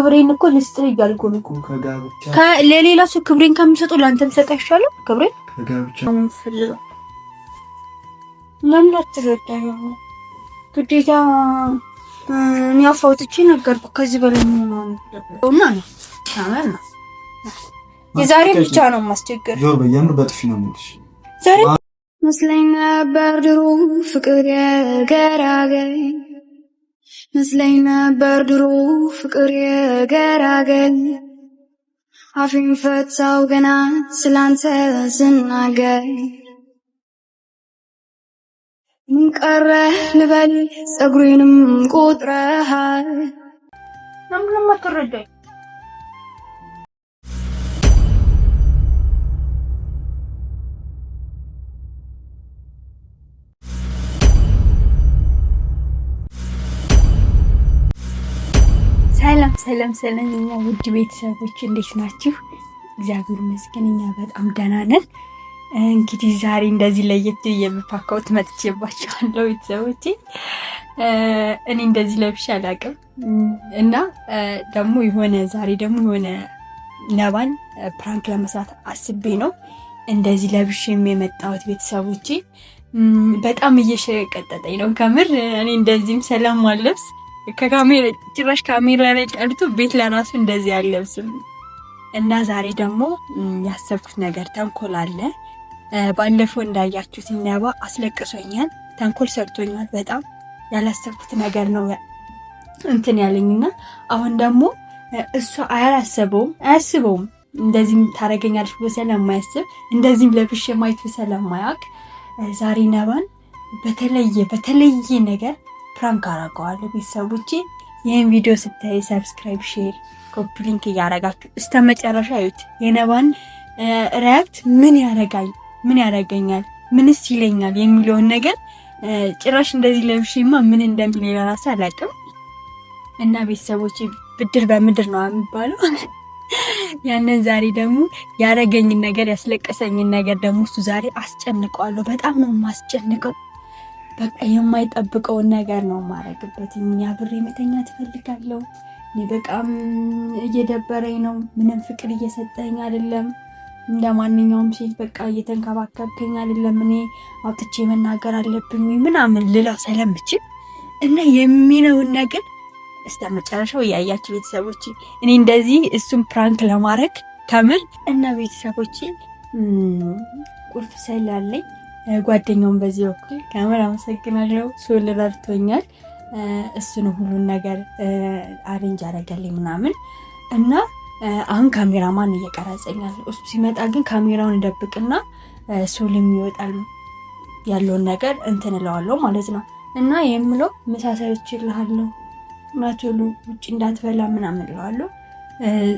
ክብሬን እኮ ልስጥህ እያልኩ ነው እኮ። ለሌላ ሰው ክብሬን ከምሰጠው ለአንተ ብሰጥ አይሻልም? ክብሬን ከጋብቻ ለምን አትረዳኝ? ግዴታ እኔ አፋውጥቼ ነገርኩ። ከዚህ በላይ ምን ነው የዛሬ ብቻ ነው ማስቸገር። ዞር በየምር በጥፊ ነው የምልሽ ዛሬ መስለኝ ነበር ድሮ ፍቅር የገራገኝ መስለኝ ነበር ድሮ ፍቅር የገራገኝ አፌን ፈታው ገና ስላንተ ስናገር ምን ቀረ ልበል ጸጉሬንም ቆጥረሃል ለምን ማትረዳኝ? ሰላም እኛ ውድ ቤተሰቦች እንዴት ናችሁ? እግዚአብሔር ይመስገን እኛ በጣም ደህና ነን። እንግዲህ ዛሬ እንደዚህ ለየት የምፋካውት መጥቼባችኋለሁ ቤተሰቦቼ። እኔ እንደዚህ ለብሼ አላውቅም እና ደግሞ ዛሬ ደግሞ የሆነ ነባን ፕራንክ ለመስራት አስቤ ነው እንደዚህ ለብሼ የመጣሁት ቤተሰቦቼ። በጣም እየሸቀጠጠኝ ነው ከምር። እኔ እንደዚህም ሰላም አለብስ ከካሜራ ጭራሽ ካሜራ ላይ ቀርቶ ቤት ለራሱ እንደዚህ አለብስም እና ዛሬ ደግሞ ያሰብኩት ነገር ተንኮል አለ። ባለፈው እንዳያችሁት ነባ አስለቅሶኛል፣ ተንኮል ሰርቶኛል። በጣም ያላሰብኩት ነገር ነው እንትን ያለኝና አሁን ደግሞ እሱ አያስበውም እንደዚህ ታረጋኛለች ብሎ ስለማያስብ እንደዚህም ለብሼ ማየት ስለማያውቅ ዛሬ ነባን በተለየ ነገር ፕራንክ አደርገዋለሁ ቤተሰቦቼ። ይህን ቪዲዮ ስታይ ሰብስክራይብ፣ ሼር፣ ኮፒ ሊንክ እያደረጋችሁ እስከ መጨረሻ እዩት። የነባን ሪያክት ምን ያደርገኛል ምንስ ይለኛል የሚለውን ነገር ጭራሽ እንደዚህ ለብሼማ ምን እንደሚል ለራሴ አላውቅም። እና ቤተሰቦቼ ብድር በምድር ነው የሚባለው። ያንን ዛሬ ደግሞ ያረገኝን ነገር ያስለቀሰኝን ነገር ደግሞ እሱ ዛሬ አስጨንቀዋለሁ። በጣም ነው የማስጨንቀው። በቃ የማይጠብቀውን ነገር ነው ማረግበት። እኛ ብሬ መተኛት እፈልጋለሁ። እኔ በቃም እየደበረኝ ነው። ምንም ፍቅር እየሰጠኝ አይደለም። እንደማንኛውም ሴት በቃ እየተንከባከብከኝ አይደለም። እኔ አውጥቼ መናገር አለብኝ ወይ ምናምን ልለው ስለምችል እና የሚለውን ነገር እስከ መጨረሻው ያያችሁ ቤተሰቦቼ። እኔ እንደዚህ እሱም ፕራንክ ለማድረግ ከምር እና ቤተሰቦቼ ቁልፍ ስላለኝ ጓደኛውን በዚህ በኩል ካሜራ አመሰግናለሁ። ሶል ረድቶኛል። እሱ ነው ሁሉን ነገር አሬንጅ አደረገልኝ ምናምን እና አሁን ካሜራማን እየቀረጸኛል። እሱ ሲመጣ ግን ካሜራውን እንደብቅና ሶልም ይወጣል ያለውን ነገር እንትን እለዋለሁ ማለት ነው። እና የምለው መሳሳዮች ይልሃለሁ ማቶሉ ውጭ እንዳትበላ ምናምን እለዋለሁ።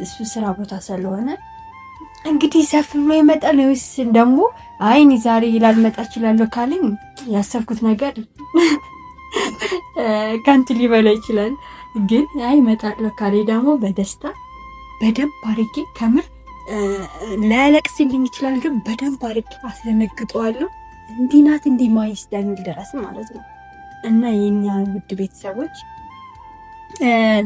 እሱ ስራ ቦታ ስለሆነ እንግዲህ ሰፍ ብሎ ይመጣል። ወይስ ደግሞ አይኒ ዛሬ ላልመጣ እችላለሁ ካለኝ ያሰብኩት ነገር ካንቱ ሊበላ ይችላል። ግን እመጣለሁ ካለኝ ደግሞ በደስታ በደንብ አድርጌ ከምር ላያለቅስልኝ ይችላል። ግን በደንብ አድርጌ አስደነግጠዋለሁ። እንዲህ ናት እንዲህ ማይስ ደሚል ድረስ ማለት ነው። እና የኛ ውድ ቤተሰቦች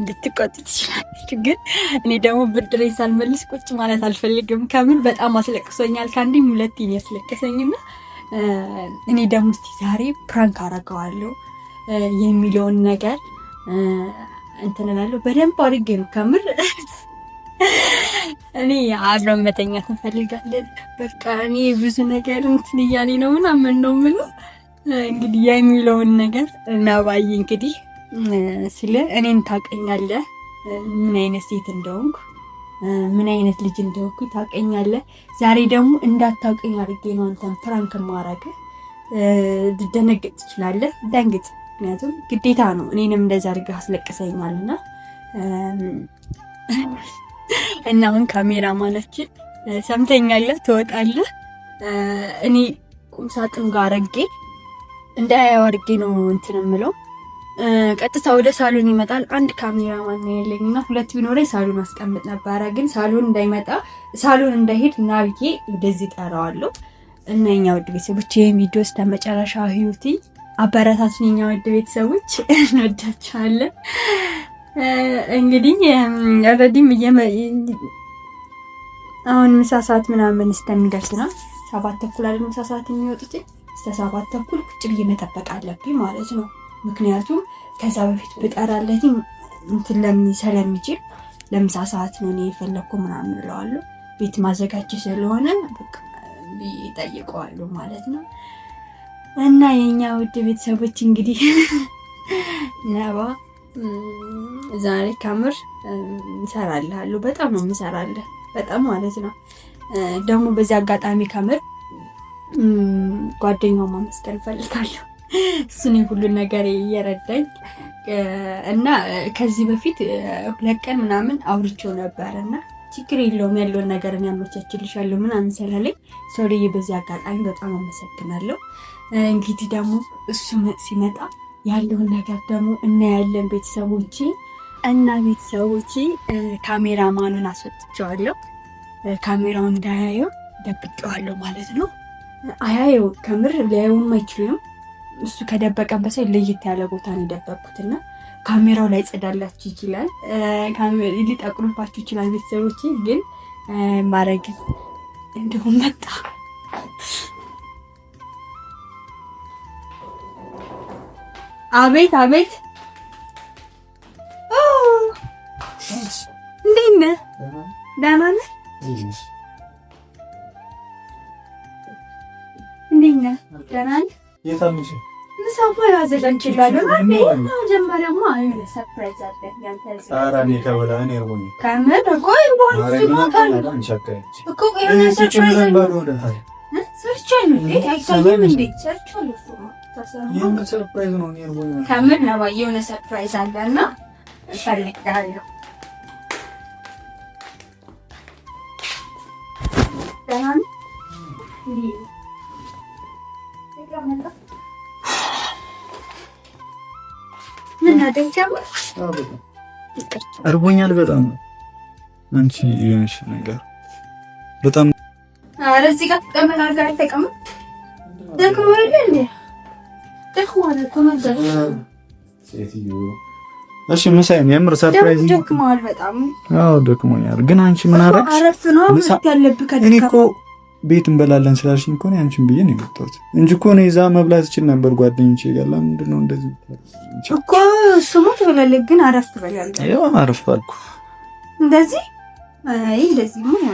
ልትቆጡ ትችላለች። ግን እኔ ደግሞ ብድሬ ሳልመልስ ቁጭ ማለት አልፈልግም። ከምን በጣም አስለቅሶኛል። ከአንዴም ሁለቴ ያስለቀሰኝና እኔ ደግሞ እስቲ ዛሬ ፕራንክ አደርገዋለሁ የሚለውን ነገር እንትን እላለሁ። በደንብ አድርጌ ነው ከምር እኔ አብረን መተኛት እንፈልጋለን። በቃ እኔ ብዙ ነገር እንትን እያለኝ ነው ምናምን ነው የምለው። እንግዲህ የሚለውን ነገር ነባዬ እንግዲህ ስለ እኔን ታውቀኛለህ፣ ምን አይነት ሴት እንደሆንኩ ምን አይነት ልጅ እንደሆንኩ ታውቀኛለህ። ዛሬ ደግሞ እንዳታውቀኝ አድርጌ ነው አንተን ፕራንክ ማረግ። ልደነግጥ ትችላለህ፣ ደንግጥ። ምክንያቱም ግዴታ ነው። እኔንም እንደዛ አድርገህ አስለቅሰኛልና እና አሁን ካሜራማናችን ሰምተኛለህ፣ ትወጣለህ። እኔ ቁም ሳጥን ጋር አድርጌ እንዳያየው አድርጌ ነው እንትን የምለው። ቀጥታ ወደ ሳሎን ይመጣል። አንድ ካሜራማን ነው ያለኝና ሁለት ቢኖረኝ ሳሎን አስቀምጥ ነበረ። ግን ሳሎን እንዳይሄድ እና ብዬ ወደዚህ ጠራዋለሁ። እና የኛ ውድ ቤተሰቦች ይሄን ቪዲዮ እስከ መጨረሻ ህይወቴ አበረታቱኝ። የኛ ውድ ቤተሰቦች እንወዳችኋለን። እንግዲህ ኦልሬዲም አሁን ምሳ ሰዓት ምናምን እስከሚደርስ ነው 7:30 አይደል ምሳ ሰዓት የሚወጡት እስከ 7:30 ቁጭ ብዬ መጠበቅ አለብኝ ማለት ነው። ምክንያቱም ከዛ በፊት ብጠራለኝ እንትን ስለሚችል ለምሳ ሰዓት ነው እኔ የፈለኩ ምናምን እለዋለሁ። ቤት ማዘጋጀት ስለሆነ በቃ ይጠይቀዋለሁ ማለት ነው። እና የኛ ውድ ቤተሰቦች እንግዲህ ነባ ዛሬ ከምር እንሰራለሁ። በጣም ነው የምሰራለህ በጣም ማለት ነው። ደግሞ በዚህ አጋጣሚ ከምር ጓደኛው ማመስገን ፈልጋለሁ። እሱን ሁሉን ነገር እየረዳኝ እና ከዚህ በፊት 2 ቀን ምናምን አውርቼው ነበርና ችግር የለውም ያለውን ነገር ያመቻችልሻለሁ ምናምን ስላለኝ ሶሪ፣ በዚህ አጋጣሚ በጣም አመሰግናለሁ። እንግዲህ ደግሞ እሱ ሲመጣ ያለውን ነገር ደግሞ እናያለን ቤተሰቦቼ። እና ቤተሰቦቼ ካሜራማኑን አስወጥቼዋለሁ። ካሜራውን እንዳያየው ደብቄዋለሁ ማለት ነው። አያየው ከምር ሊያየውም አይችልም። እሱ ከደበቀበት ለየት ያለ ቦታ ነው የደበቅኩትና ካሜራው ላይ ጽዳላችሁ ይችላል፣ ሊጠቁርባችሁ ይችላል። ቤተሰቦቼ ግን ማረግ እንደውም መጣ። አቤት አቤት፣ እንዴት ነህ? ደህና ነህ? እንዴት ነህ? ደህና ነህ? የታምሽ ምሳፋ ያዘጋጅላለሁ። መጀመሪያማ ሰርፕራይዝ አለ ያንተ እዚህ። ኧረ እኔ ከበላ እኔ እርቦኝ ከምን ቆይ ቦርጭ ማታል እኮ የሆነ ሰርፕራይዝ ሰርቻለሁ እንዴ? አይታየም እንዴ? ሰርቻለሁ እኮ የሆነ ሰርፕራይዝ ነው። እኔ እርቦኝ ከምን ነው የሆነ ሰርፕራይዝ አለና እፈልጋለሁ። ደህና ነህ? ምን አደረጃው? እርቦኛል በጣም። አንቺ የሆነሽ ነገር በጣም ኧረ እዚህ ጋር ተቀመጣ ተቀመጥ። ደክሞሃል እንዴ? ደክሞሃል እኮ ማለት ሴትዮ። እሺ ምሳዬን የምር ሰርፕራይዝ ደክሞሃል በጣም። አዎ ደክሞኛል። ግን አንቺ ምን አደረግሽ? አረፍ ነው ያለብህ። እኔ እኮ ቤት እንበላለን ስላልሽኝ እኮ ነው አንቺን ብዬ ነው የመጣሁት እንጂ እኮ ነው እዛ መብላት እችል ነበር ጓደኞቼ ጋር። ለምንድን ነው እንደዚህ እኮ ስሙ ትበላለህ፣ ግን አረፍ ትበላለህ። ያው አረፍ አልኩ እንደዚህ። አይ እንደዚህ ምን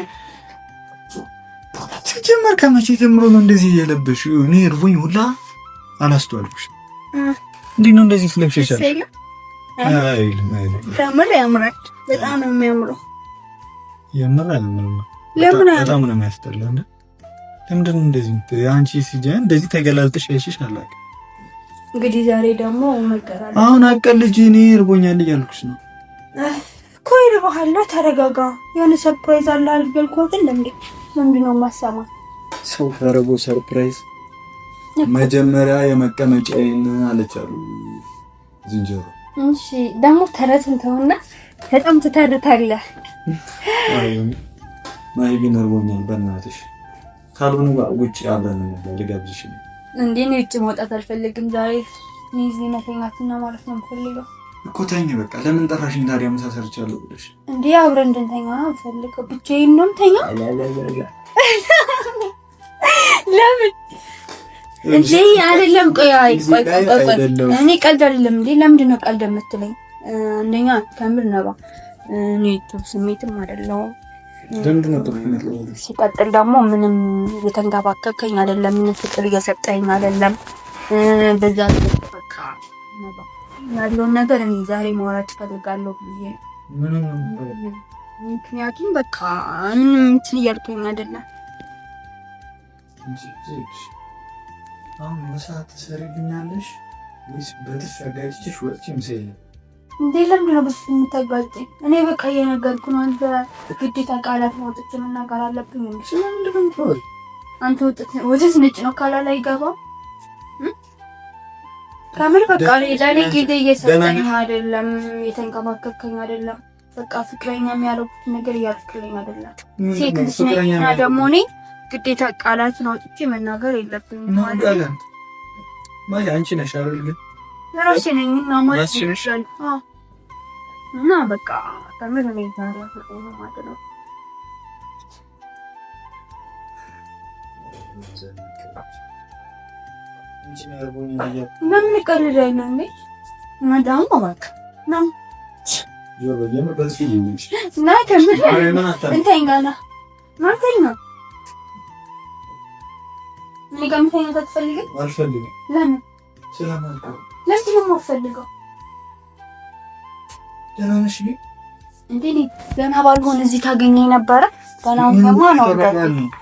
ሲጀመር ከመቼ ጀምሮ ነው እንደዚህ እየለበሽ? እኔ እርቦኝ ሁላ አላስተዋልኩሽ። እንዴት ነው እንደዚህ ስለብሽሻል? አይ ለምን ያምራል። በጣም ነው የሚያምረው። ያምራል። ለምን በጣም ነው የሚያስጠላው እንዴ? ለምንድን ነው እንደዚህ? አንቺ ሲጀን እንደዚህ ተገላልጥሽ አይሽሽ አላውቅ። እንግዲህ ዛሬ ደግሞ መቀራረብ አሁን አቀልጅ እኔ እርቦኛል እያልኩሽ ነው እኮ። ይርባሃል፣ ተረጋጋ። የሆነ ሰርፕራይዝ አለ አልገልኩት እንዴ? ምንድን ነው ማሰማ? ሰው ተረቦ ሰርፕራይዝ መጀመሪያ የመቀመጫዬን አለቻሉ ዝንጀሮ። እሺ ደግሞ ተረትን ተውና በጣም ትተርታለህ። ማይቢን እርቦኛል በእናትሽ። ካልሆነ ውጭ አብረን ልጋብዝሽ እንዴ? እኔ ውጭ መውጣት አልፈልግም ዛሬ። እኔ እዚህ መተኛትና ማለት ነው የምፈልገው እኮ። ተኝ በቃ። ለምን ጠራሽኝ ታዲያ? ምሳ ሰርቻለሁ ብለሽ እንዴ? አብረን እንድንተኛ ነው የምፈልገው። ብቻዬን ነው የምተኛው። ለምን እንዴ? አይደለም ቆይ እኔ ቀልድ አይደለም እንዴ? ለምንድን ነው ቀልድ የምትለኝ? አንደኛ ከምር ነባ እኔ ስሜትም አይደለም። ሲቀጥል ደግሞ ምንም የተንከባከብከኝ አይደለም፣ ምንም ፍቅር እየሰጠኝ አይደለም። በዛ በቃ ነባ ያለውን ነገር እኔ ዛሬ ማውራት ፈልጋለሁ ብዬ ምክንያቱም በቃ ምንም እንትን እያልከኝ አይደለም። አሁን መሳት ትሰሪልኛለሽ ወይስ በጥፍ አጋጭሽ ወጥቼ ምሰይ? እንዴ ለምንድን ነው በሱ የምታጋጭኝ? እኔ በቃ እየነገርኩ ነው። አንተ ግዴታ ቃላት ማውጣት መናገር አለብኝ እንዴ? ለምንድን ነው አንተ ወደስ ነጭ ነው ካላላ ይገባ ከምር በቃ ለኔ ጊዜ እየሰጠኝ አይደለም፣ የተንከባከብከኝ አይደለም። በቃ ፍቅረኛ የሚያደርጉት ነገር እያደረግልኝ አይደለም። ሴት ልጅ ነኝ እና ደግሞ እኔ ግዴታ ቃላትን አውጥቼ መናገር የለብኝም ማለት ነው። አንቺ ነሽ አይደል? ለራሴ ነኝ እና ማለት ነው። እና በቃ ከምር ነው ማለት ነው። ምን ቀልዳይ ነው እንዴ? ማዳም ማክ ነው ና ከምር እንተኛና ማንተኛ እኔ ጋር መተኛት አትፈልግም? አልፈልግም። ለምን? ስለማልቀው። ለምን ነው የማትፈልገው? ደህና ነሽ እንዴ? ገና ባልሆን እዚህ ታገኘኝ ነበረ። ገና ነው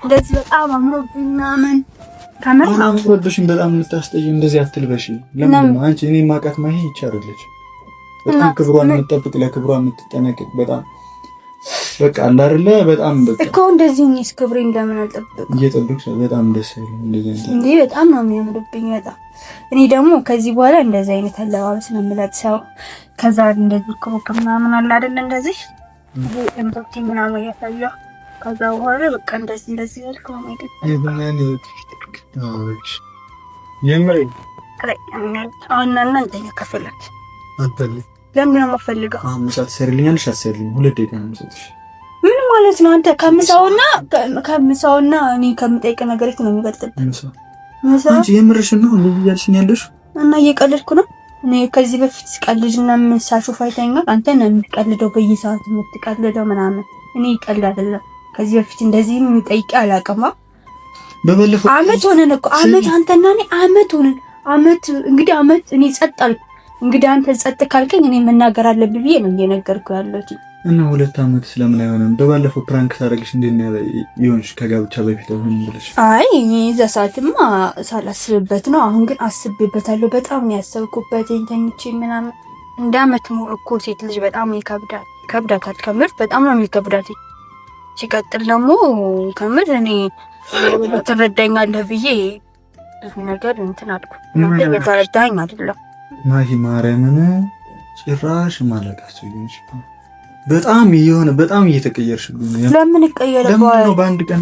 እንደዚህ በጣም አምሮብኝ ምናምን ካሜራ አምሮብሽኝ በጣም የምታስጠይ እንደዚህ አትልበሽ። ለምን ነው አንቺ እኔ ማቃት ማሂ ይቻላልሽ። በጣም ክብሯን የምትጠብቅ ለክብሯ የምትጠነቀቅ በጣም በቃ አለ አይደለ? በጣም በቃ እኮ እንደዚህ ነው። ክብሬን ለምን አልጠብቅም? እየጠበቅሽ በጣም ደስ ይላል። እንደዚህ እንዴ በጣም ነው የሚያምርብኝ በጣም። እኔ ደግሞ ከዚህ በኋላ እንደዚህ አይነት አለባበስ ነው የምለብሰው። ከዛ እንደዚህ ኮክ ምናምን አለ አይደል? እንደዚህ እንዴት ምናምን ያሳያል። ከዛ በኋላ በቃ እንደዚህ ያልከው ማለት ነው። ይሄንን ይወጥሽ የምሬ አሁንና እንደኛ ከፈለክ አትበል። ለምን ነው የምፈልገው? ምሳት ሰርልኛልሽ አሰርልኝ 2 ደቂቃ ነው የምሰጥሽ። ምን ማለት ነው? አንተ ከምሳውና እኔ ከምጠይቅ ነገር ነው የሚበልጥብህ። ምሳው አንቺ የምርሽን ነው እንደዚህ ያልሽኝ ያለሽ? እና እየቀለድኩ ነው እኔ ከዚህ በፊት ቀልድና ምሳሹፍ አይተኛ አንተ ነው የምትቀልደው በየሰዓቱ የምትቀልደው ምናምን። እኔ ይቀልድ አይደለም ከዚህ በፊት እንደዚህ የሚጠይቅ አላውቅም። በበለፈው አመት ሆነን እኮ አመት አንተና እኔ አመት ሆነን አመት እንግዲህ አመት እኔ ጸጥ አልኩ። እንግዲህ አንተ ጸጥ ካልከኝ እኔ መናገር አለብኝ ብዬ ነው እየነገርኩ ያለሁት። እና 2 አመት ስለምን አይሆንም? በባለፈው ፕራንክ ታረግሽ እንደነ ይሆንሽ ከጋብቻ በፊት አሁን ብለሽ። አይ ዘሳትማ ሳላስብበት ነው። አሁን ግን አስቤበታለሁ። በጣም ነው ያሰብኩበት። ተኝቼ ምናምን እንደ አመት ሙሉ እኮ ሴት ልጅ በጣም ይከብዳታል። ከምር በጣም ነው የሚከብዳት። ሲቀጥል ደግሞ ከምር እኔ ትረዳኛለህ ብዬ ነገር እንትን አልኩ። ተረዳኝ አይደለም ማሂ ማርያምን ጭራሽ ማለቃቸው ይሁንሽ። በጣም የሆነ በጣም እየተቀየርሽ ነው። ለምን ይቀየራል? በአንድ ቀን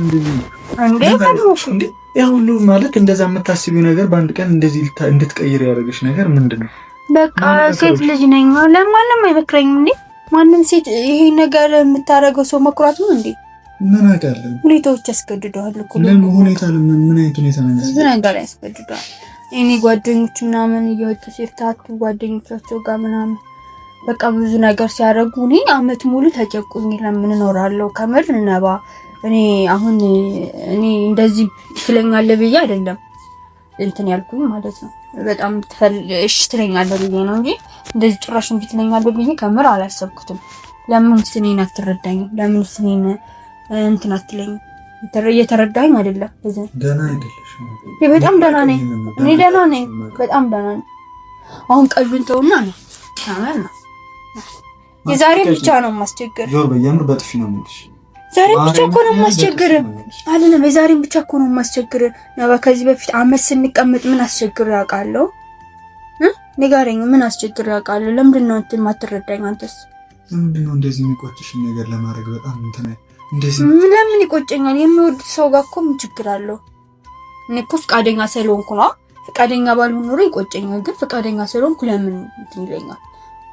እንዴ ያው ሁሉ ማለት እንደዛ የምታስቢው ነገር በአንድ ቀን እንደዚህ እንድትቀይር ያደረገሽ ነገር ምንድነው? በቃ ሴት ልጅ ነኝ። ለማንም አይመክረኝም እንዴ? ማንም ሴት ይሄ ነገር የምታረገው ሰው መኩራት ነው እንዴ? ምን አውቃለሁ። ሁኔታዎች ያስገድደዋል እኮ። ለምን ሁኔታ ምን አይነት ሁኔታ ነው? ብዙ ነገር ያስገድደዋል። እኔ ጓደኞች ምናምን እየወጡ ሲርታቱ ጓደኞቻቸው ጋር ምናምን በቃ ብዙ ነገር ሲያደርጉ እኔ አመት ሙሉ ተጨቁኝ ለምን እኖራለሁ? ከምር ነባ እኔ አሁን እኔ እንደዚህ ትለኛለህ ብዬ አይደለም እንትን ያልኩኝ ማለት ነው። በጣም እሺ ትለኛለህ ብዬ ነው እንጂ እንደዚህ ጭራሽ እንዴት ትለኛለህ ብዬ ከምር አላሰብኩትም። ለምን ስኔን አትረዳኝም? ለምን ስኔን እንትን አትለኝም? እየተረዳኝ አይደለም። ደህና አይደለሽ? በጣም ደህና ነኝ እኔ ደህና ነኝ፣ በጣም ደህና ነኝ። አሁን ቀልብን ተውና ነው ታማና የዛሬ ብቻ ነው የማስቸግር። ዞር በየምር በጥፊ ነው የምልሽ። ዛሬ ብቻ እኮ ነው የማስቸግር አይደለም፣ የዛሬ ብቻ እኮ ነው የማስቸግር። ነባ ከዚህ በፊት አመት ስንቀመጥ ምን አስቸግር ያውቃለሁ? ንገረኝ፣ ምን አስቸግር ያውቃለሁ? ለምንድን ነው እንትን ማትረዳኝ? አንተስ ለምንድን ነው እንደዚህ የሚቆጭሽ ነገር ለማድረግ በጣም እንትን እንደዚህ ለምን ይቆጨኛል? የሚወድ ሰው ጋር እኮ ምን ችግር አለው? እኔ እኮ ፈቃደኛ ስለሆንኩ ነው። ፈቃደኛ ባልሆን ኖሮ ይቆጨኛል። ግን ፈቃደኛ ስለሆንኩ ለምን እንትን ይለኛል?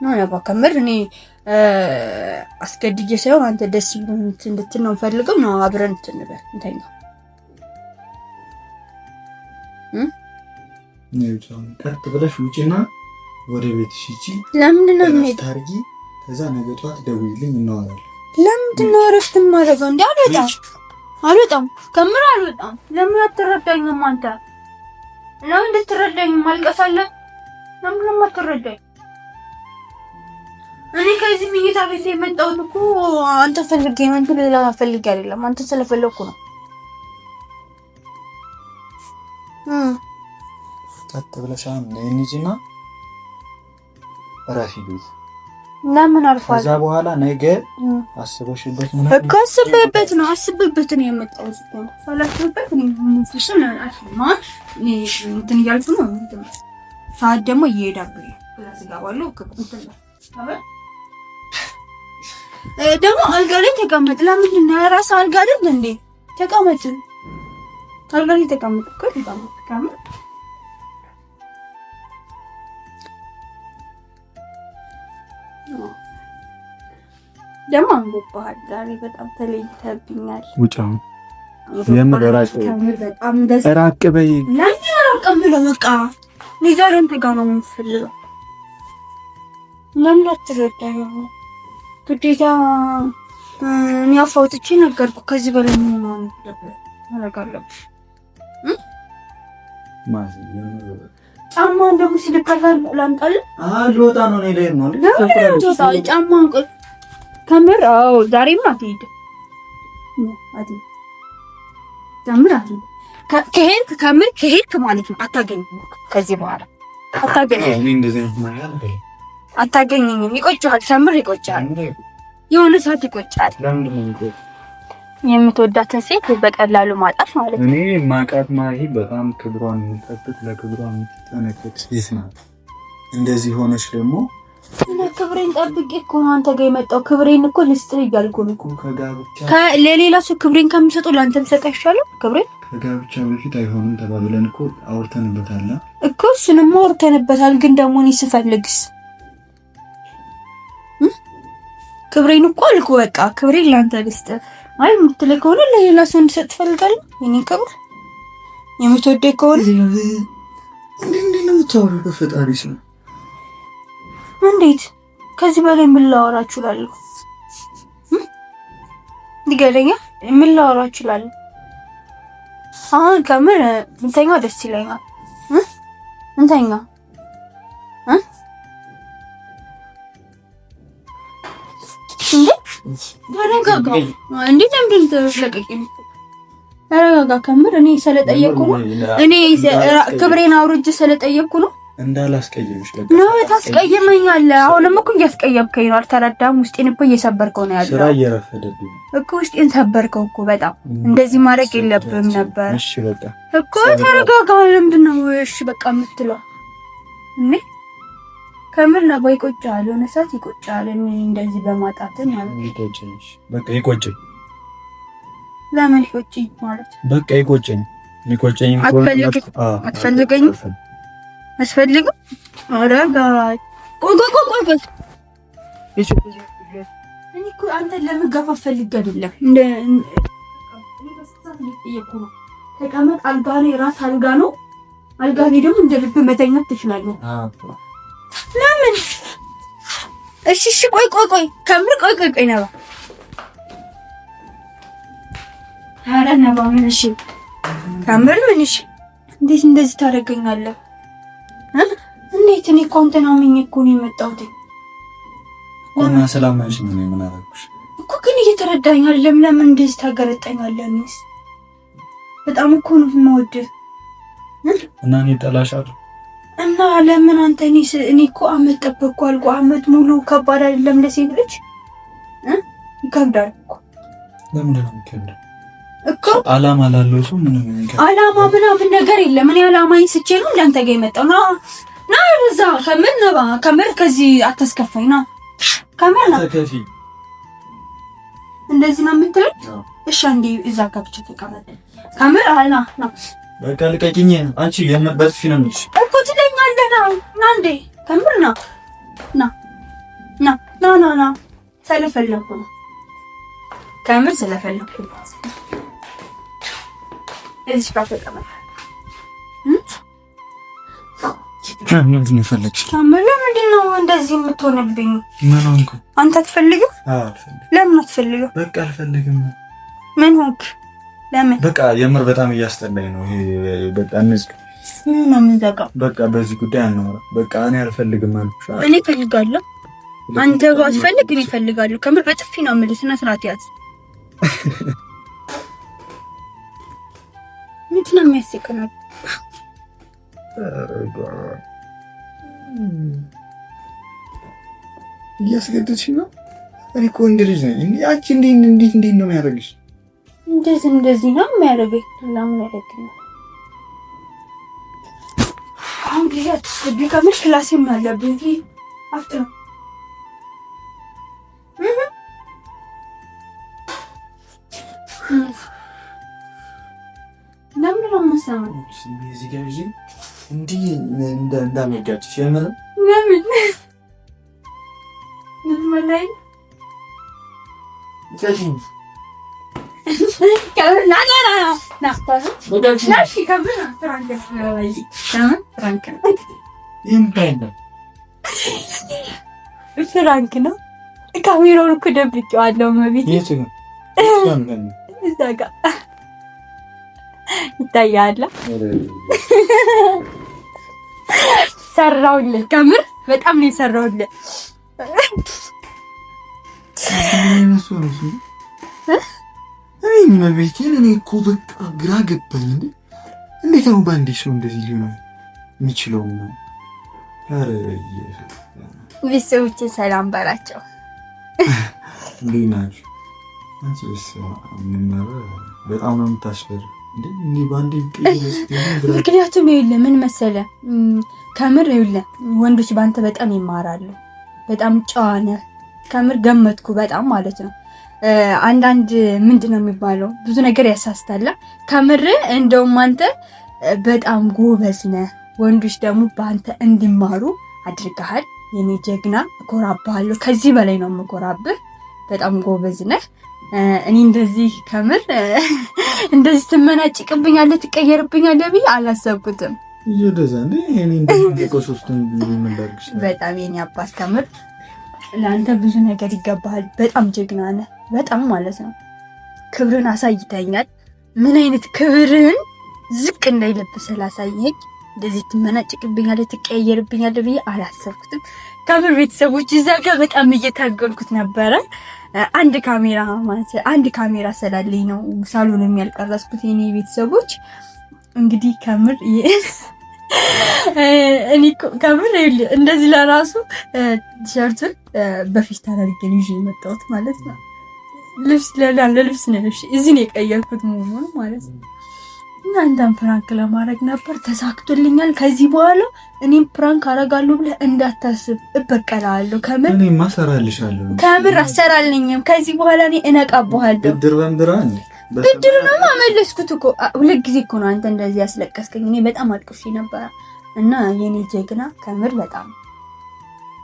ነባ ከምር እኔ አስገድጄ ሳይሆን አንተ ደስ ብሎኝ እንድትል ነው ፈልገው ነው አብረን እንትን በል እንተኛ። ቀጥ ብለሽ ውጪና ወደ ቤትሽ ሂጂ። ለምንድን ነው የምትሄጂ? ከዛ ነገ ጠዋት ደውይልኝ እናወራለን። ለምንድን ነው እረፍት የማደርገው? እንዴ አልወጣም፣ ከምር አልወጣም። ለምን አትረዳኝም አንተ? ለምን እንድትረዳኝ ማልቀስ አለ? ለምን ነው የማትረዳኝ? እኔ ከዚህ መኝታ ቤት የመጣሁት እኮ አንተ ፈልጌ ነው እንጂ ሌላ ፈልጌ አይደለም። አንተ ስለፈለኩ ነው። ቀጥ ብለሽ እንሂጂና እረፊ ቤት። ለምን አልፏል? ከዛ በኋላ ነገ አስበሽበት ነው እኮ። አስበበት ነው የመጣሁት እኮ ሳላስበበት ምን ፍሽን አልሽማ እንትን እያልኩ ነው። ሰዓት ደግሞ እየሄዳብኝ ክላስ ጋባለው ከቁንተላ ደግሞ አልጋ ላይ ተቀመጥ። ለምንድን ነው የራስህ አልጋ አይደል እንዴ? ተቀመጥ፣ አልጋ ላይ ተቀመጥ እኮ ተቀመጥ። ደግሞ አንጎባሃል ዛሬ በጣም ተለይተብኛል። ውጭ አሁን የምር ራቅ በይ። ለምን አላውቅም ብለው በቃ ዛሬ አንተ ጋር ነው የምፈልገው። ለምን አትረዳኝ? ግዴታ እኔ አፋውጥቼ ነገርኩ። ከዚህ በላይ ምን ማድረግ አለብሽ? ጫማ ደግሞ ሲልካላል ላምጣልህ። ልወጣ ነው እኔ ላይ ነው ጫማ እንቆይ ከምር። አዎ ዛሬማ አትሄድ ከምር አትሄድ። ከሄድክ ከምር ከሄድክ ማለት ነው አታገኝም። ከዚህ በኋላ አታገኝም። ይቆጭሃል፣ ከምር ይቆጭሃል። የሆነ ሰዓት ይቆጭሃል። የምትወዳትን ሴት በቀላሉ ማጣት ማለት ነው። እኔ ማቃት ማሂ በጣም ክብሯን የምትጠብቅ ለክብሯን የምትጠነቀቅ ሴት ናት። እንደዚህ ሆነች ደግሞ እና ክብሬን ጠብቄ እኮ ነው አንተ ጋር የመጣው። ክብሬን እኮ ልስጥህ እያልኩ ነው እኮ። ከጋብቻ ለሌላ ሰው ክብሬን ከምሰጠው ለአንተም ሰጠህ ይሻላል። ክብሬን ከጋብቻ በፊት አይሆንም ተባብለን እኮ አውርተንበታል እኮ። እሱንማ አውርተንበታል፣ ግን ደግሞ እኔ ስፈልግስ ክብሬን እኮ አልኩ። በቃ ክብሬን ለአንተ ልስጥህ። አይ የምትለኝ ከሆነ ለሌላ ሰው እንድሰጥ ትፈልጋለህ? የኔ ክብር የምትወደኝ ከሆነ እንዴት ነው የምታወራው? በፈጣሪ ስም እንዴት ከዚህ በላይ ምን ላወራ እችላለሁ? ንገረኛ፣ ምን ላወራ እችላለሁ? አሁን ከምር እንተኛ ደስ ይለኛል። እንተኛ እንዴት ተረጋጋ። ከምር እኔ ስለጠየቅኩ ነው። እኔ ክብሬን አውርጄ ስለጠየቅኩ ነው። እንዳላስቀየምሽ ነው። ታስቀየመኛለህ። አሁንም እኮ እያስቀየምከኝ ነው። አልተረዳም። ውስጤን እኮ እየሰበርከው ነው ያለው። ስራ እየረፈደብኝ እኮ ውስጤን ሰበርከው እኮ በጣም። እንደዚህ ማድረግ የለብህም ነበር እኮ። ተረጋጋ። ለምንድን ነው እሺ በቃ የምትለው? እኔ ከምር ነው ይቆጫል። የሆነ ሰዓት ይቆጫል። እኔ እንደዚህ በማጣት ማለት ነው። ይቆጨኝሽ በቃ ይቆጨኝ። ለምን ይቆጨኝ ማለት በቃ ይቆጨኝ። የሚቆጨኝ አትፈልገኝም? አትፈልግም? ኧረ ጋር ቆይ እኔ እኮ አንተን ለመጋፋት ፈልጌ አይደለም። ተቀመጥ። አልጋ ላይ ራስ አልጋ ነው። አልጋ ላይ ደግሞ እንደ ልብ መተኛት ትችላለህ። ለምን? እሺ ቆይ ከምር ቆይ ነባ። ኧረ ነባ ምን? እሺ ከምር ምን? እሺ እንዴት እንደዚህ ታደርገኛለህ? እንዴት? እኔ እኮ አንተን አምኜ እኮ ነው የመጣሁት እና ሰላምሽ ምን አደረግኩሽ እኮ። ግን እየተረዳኝ አይደለም። ለምን እንደዚህ ታገረጠኛለህ? እኔስ በጣም እኮ ነው የምወድህ እና እኔ ጠላሻለሁ እና ለምን አንተ እኔ እኮ አመት ጠበቅኩ አልኩ። አመት ሙሉ ከባድ አይደለም ለሴት ልጅ? ይከብዳል እኮ። ለምንድን ነው የሚከብደው እኮ? አላማ ላለው ሰው ምንም የሚከብድ አላማ ምናምን ነገር የለም። እኔ አላማዬን ስቼ ነው እንዳንተ ጋር የመጣው። ና እዛ ከምር ከዚህ አታስከፋኝ። ና ከምር ና ተከፊ። እንደዚህ ነው የምትለኝ? እሺ አንዴ እዛ ጋር ብቻ ተቀመጥ። ከምር ና በቃ ልቀቂኝ። አንቺ የምትበጥፊ ነው እንጂ እኮ ትለኛለህ። ና እንዴ ከምር ና ስለፈለኩ ነው። ከምር ስለፈለኩ ነው። እዚህ ጋር ተቀመጥ። ምንድን ነው የፈለግሽ? ለምንድን ነው እንደዚህ የምትሆንብኝ? ምን ሆንኩ? አንተ አትፈልግም? ለምን አትፈልግም? በቃ አልፈልግም። ምን ሆንክ? ለምን? በቃ የምር በጣም እያስጠላኝ ነው ይሄ። በቃ እንዝግ። ምን ነው የምንዘጋው? በቃ በዚህ ጉዳይ አናወራ። በቃ እኔ አልፈልግም አልኩሽ። እኔ እፈልጋለሁ። አንተ ጋር አትፈልግ፣ እኔ እፈልጋለሁ። ከምር በጥፊ ነው የምልህ። ስነ ስርዓት ያዝ። ምንድን ነው የሚያስቀው? እያስገደድሽ ነው። እኔ እኮ ወንድ ልጅ ነኝ። አንቺ እንዴት ነው የሚያደርግሽ? እንደዚህ ነው የሚያደርገኝ። ለምን ያደርገኝ? አሁን ጊዜ አትስገቢ። ከምር ክላሴም አለብኝ። አፍጥነው ለምን ነው የምሰማው? እዚህ ጋር እንዲህ እንዳመጋጭሽ የምር ለምን ምን ማለት ፍራንክ ነው። ካሜራውን እኮ ደብቄዋለሁ። መቤት እዛ ጋ ይታያል። ሰራውልህ፣ ከምር በጣም ነው የሰራውልህ። መቤቴን እኔ እኮ በቃ ግራ ገባኝ። እንዴት ነው ባንዴ ሰው እንደዚህ ሊሆን የሚችለው? ኧረ ቤተሰቦቼ ሰላም በላቸው። እንዴት ናችሁ? በጣም ነው የምታስፈራው። ምክንያቱም ይኸውልህ ምን መሰለህ፣ ከምር ይኸውልህ ወንዶች በአንተ በጣም ይማራሉ። በጣም ጨዋ ነህ። ከምር ገመትኩ በጣም ማለት ነው። አንዳንድ ምንድን ነው የሚባለው ብዙ ነገር ያሳስታል። ከምር እንደውም አንተ በጣም ጎበዝ ነህ። ወንዶች ደግሞ በአንተ እንዲማሩ አድርገሃል። የኔ ጀግና፣ እኮራብሃለሁ። ከዚህ በላይ ነው የምኮራብህ። በጣም ጎበዝ ነህ። እኔ እንደዚህ ከምር እንደዚህ ትመናጭቅብኛለህ፣ ትቀየርብኛለህ ብዬ አላሰብኩትም። በጣም የኔ አባት ከምር ለአንተ ብዙ ነገር ይገባሃል። በጣም ጀግና ነህ፣ በጣም ማለት ነው። ክብርን አሳይተኛል። ምን አይነት ክብርን ዝቅ እንዳይለብስ ስላሳየኝ እንደዚህ ትመናጭቅብኛለህ፣ ትቀየርብኛለህ ብዬ አላሰብኩትም። ከምር ቤተሰቦች እዛ ጋር በጣም እየታገልኩት ነበረ። አንድ ካሜራ ስላለኝ ነው ሳሎን የሚያልቀረስኩት። የኔ ቤተሰቦች እንግዲህ ከምር እኔ ከምር እንደዚህ ለራሱ ቲሸርቱን በፌስታል አድርጌ ይዤ የመጣሁት ማለት ነው። ለልብስ ነው እዚህ ነው የቀየርኩት መሆኑን ማለት ነው። እናንተን ፕራንክ ለማድረግ ነበር፣ ተሳክቶልኛል። ከዚህ በኋላ እኔም ፕራንክ አረጋለሁ ብለህ እንዳታስብ፣ እበቀላለሁ። ከምር እኔ ማሰራልሻለሁ። ከምር አሰራልኝም። ከዚህ በኋላ እኔ እነቃብሃለሁ። ብድር ነው ማመለስኩት እኮ 2 ጊዜ እኮ ነው አንተ እንደዚህ ያስለቀስከኝ። እኔ በጣም አልቅሼ ነበር እና የኔ ጀግና ከምር በጣም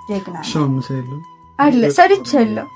ጀግና ነው። ሰርቻለሁ